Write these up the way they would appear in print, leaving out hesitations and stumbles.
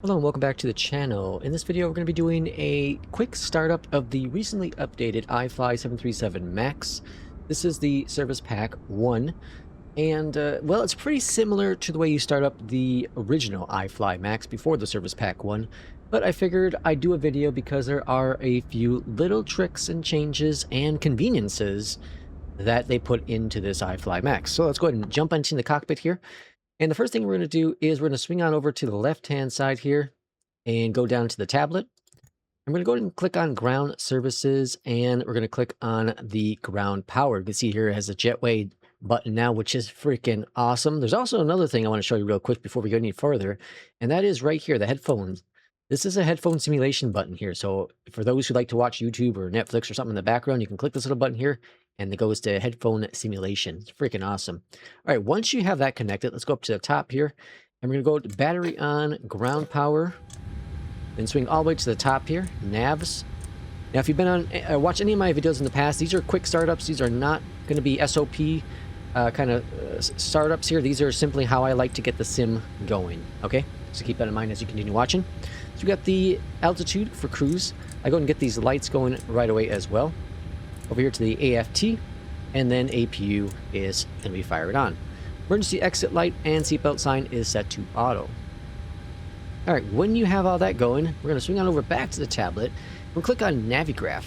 Hello and welcome back to the channel. In this video we're going to be doing a quick startup of the recently updated iFly 737 MAX. This is the Service Pack 1 and well, it's pretty similar to the way you start up the original iFly MAX before the Service Pack 1, but I figured I'd do a video because there are a few little tricks and changes and conveniences that they put into this iFly MAX. So let's go ahead and jump into the cockpit here. And the first thing we're going to do is we're going to swing on over to the left-hand side here and go down to the tablet. I'm going to go ahead and click on ground services, and we're going to click on the ground power. You can see here it has a jetway button now, which is freaking awesome. There's also another thing I want to show you real quick before we go any further, and that is right here, the headphones. This is a headphone simulation button here. So for those who like to watch YouTube or Netflix or something in the background, you can click this little button here and it goes to headphone simulation. It's freaking awesome. All right, once you have that connected, let's go up to the top here and we're gonna go to battery on, ground power, then swing all the way to the top here, navs. Now, if you've been on, watched any of my videos in the past, these are quick startups. These are not gonna be SOP kind of startups here. These are simply how I like to get the sim going, okay? So keep that in mind as you continue watching. So we got the altitude for cruise. I go and get these lights going right away as well. Over here to the AFT, and then APU is going to be fired on. Emergency exit light and seatbelt sign is set to auto. All right, when you have all that going, we're going to swing on over back to the tablet. We'll click on Navigraph.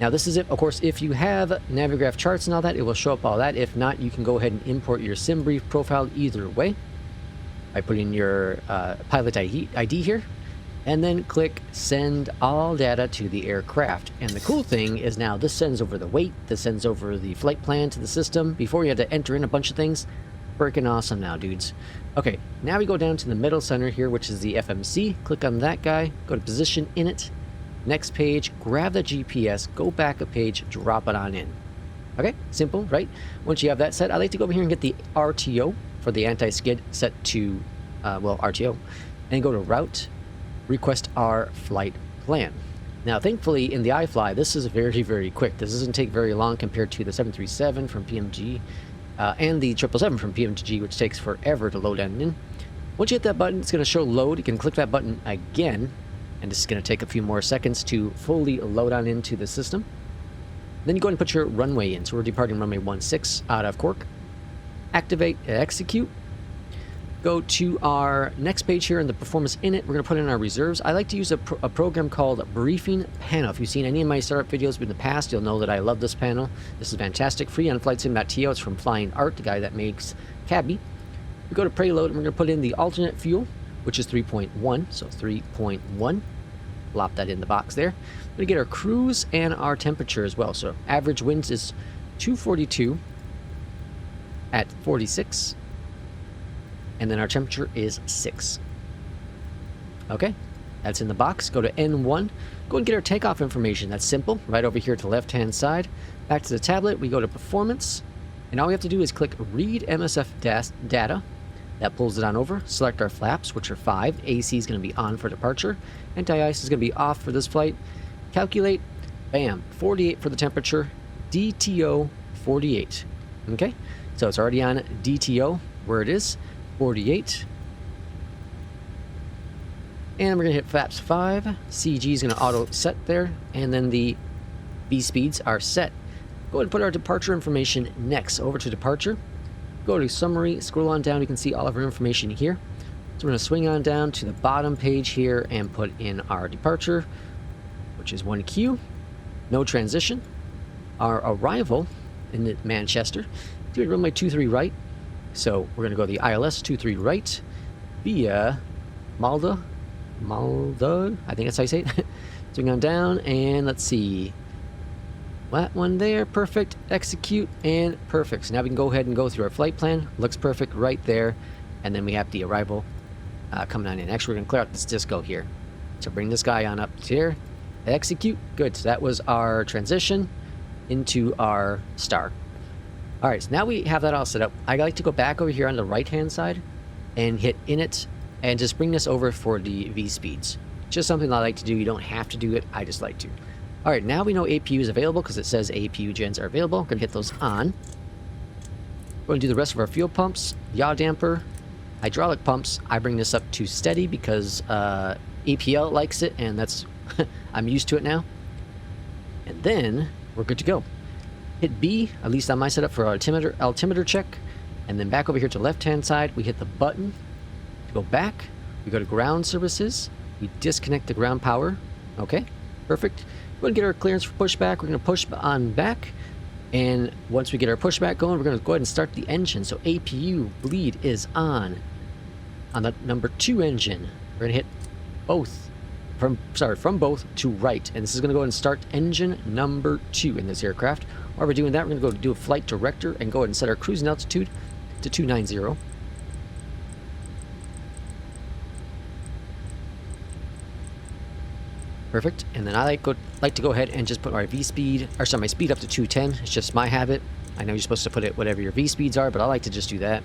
Now this is it, of course, if you have Navigraph charts and all that, it will show up all that. If not, you can go ahead and import your sim brief profile either way by putting your pilot ID here, and then click send all data to the aircraft. And the cool thing is now this sends over the weight, this sends over the flight plan to the system. Before you had to enter in a bunch of things. Freaking awesome now, dudes. Okay, now we go down to the middle center here, which is the FMC. Click on that guy, go to position in it, next page, grab the GPS, go back a page, drop it on in. Okay, simple, right? Once you have that set, I like to go over here and get the RTO for the anti-skid set to, well, RTO, and go to route, request our flight plan. Now, thankfully, in the iFly, this is very, very quick. This doesn't take very long compared to the 737 from PMG and the 777 from PMG, which takes forever to load in. Once you hit that button, it's going to show load. You can click that button again, and this is going to take a few more seconds to fully load on into the system. Then you go ahead and put your runway in. So we're departing runway 16 out of Cork. Activate, execute. Go to our next page here in the performance in it. We're going to put in our reserves. I like to use a program called Briefing Panel. If you've seen any of my startup videos in the past, you'll know that I love this panel. This is fantastic. Free on flightsim.to. It's from Flying Art, the guy that makes Cabby. We go to preload and we're going to put in the alternate fuel, which is 3.1. So 3.1. Plop that in the box there. We're going to get our cruise and our temperature as well. So average winds is 242 at 46. And then our temperature is 6. Okay, that's in the box. Go to N1. Go and get our takeoff information. That's simple. Right over here to the left-hand side. Back to the tablet, we go to Performance. And all we have to do is click Read MSFS data. That pulls it on over. Select our flaps, which are 5. AC is going to be on for departure. Anti-ice is going to be off for this flight. Calculate. Bam. 48 for the temperature. DTO 48. Okay, so it's already on DTO where it is. 48. And we're going to hit flaps 5. CG is going to auto set there. And then the V speeds are set. Go ahead and put our departure information next. Over to departure. Go to summary. Scroll on down. You can see all of our information here. So we're going to swing on down to the bottom page here and put in our departure, which is 1Q. No transition. Our arrival in Manchester. Doing runway 23 right. So we're going to go the ILS 23 right via Malda, I think that's how you say it. Swing on down, and let's see. That one there, perfect. Execute, and perfect. So now we can go ahead and go through our flight plan. Looks perfect right there. And then we have the arrival coming on in. Actually, we're going to clear out this disco here. So bring this guy on up here. Execute. Good. So that was our transition into our star. All right, so now we have that all set up. I like to go back over here on the right-hand side and hit init and just bring this over for the V speeds. Just something I like to do. You don't have to do it. I just like to. All right, now we know APU is available because it says APU gens are available. We're going to hit those on. We're going to do the rest of our fuel pumps, yaw damper, Hydraulic pumps, I bring this up to steady because EPL likes it, and that's I'm used to it now. And then we're good to go. Hit B, at least on my setup, for altimeter check. And then back over here to the left-hand side, we hit the button to go back. We go to ground services. We disconnect the ground power. Okay, perfect. We're going to get our clearance for pushback. We're going to push on back. And once we get our pushback going, we're going to go ahead and start the engine. So APU bleed is on the number 2 engine. We're going to hit both, from both to right. And this is going to go ahead and start engine number 2 in this aircraft. While we're doing that, we're going to go do a flight director and go ahead and set our cruising altitude to 290. Perfect. And then I like to go ahead and just put my my speed up to 210. It's just my habit. I know you're supposed to put it whatever your V speeds are, but I like to just do that.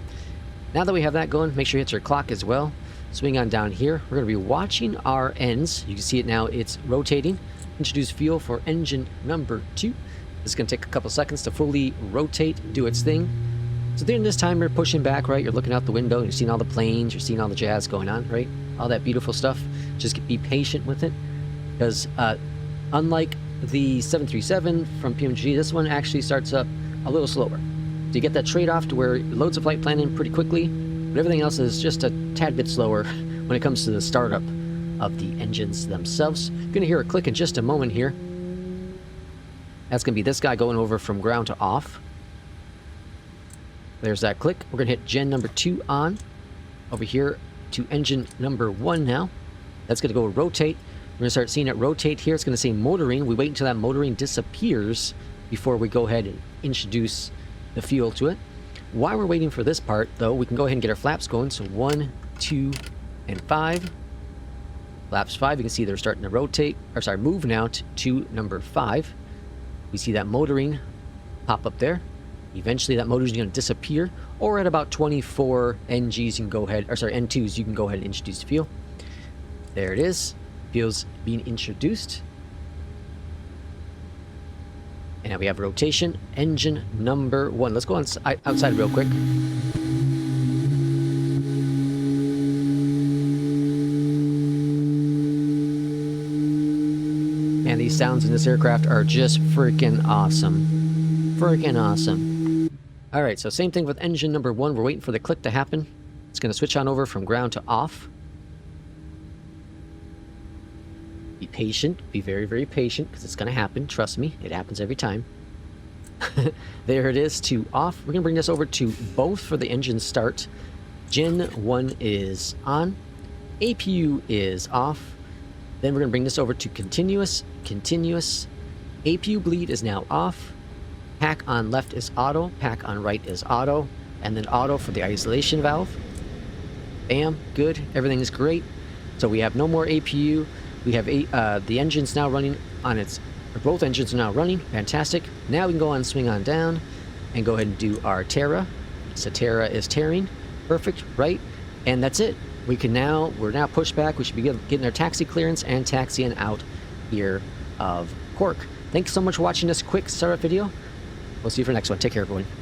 Now that we have that going, make sure you hit your clock as well. Swing on down here. We're going to be watching our ends. You can see it now. It's rotating. Introduce fuel for engine number 2. This is going to take a couple seconds to fully rotate, do its thing. So during this time, you're pushing back, right? You're looking out the window. You're seeing all the planes. You're seeing all the jazz going on, right? All that beautiful stuff. Just be patient with it. Because unlike the 737 from PMG, this one actually starts up a little slower. So you get that trade-off to where it loads the flight plan in pretty quickly, but everything else is just a tad bit slower when it comes to the startup of the engines themselves. You're going to hear a click in just a moment here. That's going to be this guy going over from ground to off. There's that click. We're going to hit gen number 2 on. Over here to engine number 1 now. That's going to go rotate. We're going to start seeing it rotate here. It's going to say motoring. We wait until that motoring disappears before we go ahead and introduce the fuel to it. While we're waiting for this part, though, we can go ahead and get our flaps going. So 1, 2, and 5. Flaps 5, you can see they're starting to rotate, move now to number 5. We see that motoring pop up there. Eventually that motor is going to disappear, or at about 24 NGs you can go ahead, N2s, you can go ahead and introduce the fuel. There it is. Fuel's being introduced. And now we have rotation, engine number 1. Let's go outside real quick. Man, these sounds in this aircraft are just freaking awesome. Freaking awesome. Alright, so same thing with engine number 1. We're waiting for the click to happen. It's going to switch on over from ground to off. Be patient. Be very, very patient, because it's going to happen. Trust me, it happens every time. There it is to off. We're going to bring this over to both for the engine start. Gen 1 is on. APU is off. Then we're going to bring this over to continuous. Continuous. APU bleed is now off. Pack on left is auto. Pack on right is auto. And then auto for the isolation valve. Bam. Good. Everything is great. So we have no more APU. We have the engines now running on its... Both engines are now running. Fantastic. Now we can go on, swing on down, and go ahead and do our Terra. So Terra is tearing. Perfect. Right. And that's it. We're now pushed back. We should be getting our taxi clearance and taxiing out here of Cork. Thanks so much for watching this quick startup video. We'll see you for the next one. Take care, everyone.